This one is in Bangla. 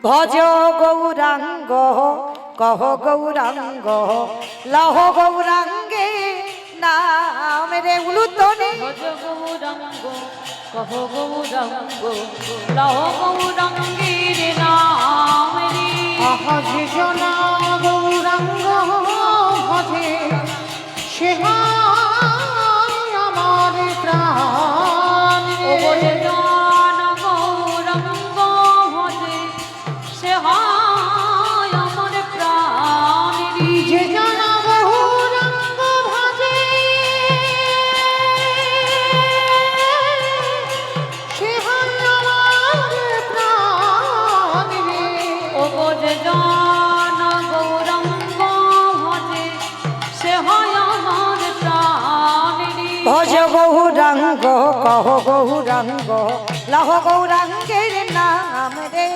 ভজ গৌরাঙ্গ কহ গৌরাঙ্গ লহ গৌরাঙ্গে নাম রে উলুতনে ভজ গৌরাঙ্গ কহ গৌরাঙ্গ লহ গৌরাঙ্গের নাম রে ভজে জনা গৌরাঙ্গ ভজে সে আমার প্রাণ ও ভজে জন গৌরাঙ্গ ভজে সে হয় আমার প্রাণ রে যে জনা গৌরাঙ্গ ভজে সে আমার প্রাণ রে ও ভজে জন গৌরাঙ্গ ভজে সে হয় আমার প্রাণ রে ভজ গৌরাঙ্গ কহ গৌরাঙ্গ লহ গৌরাঙ্গের নাম রে।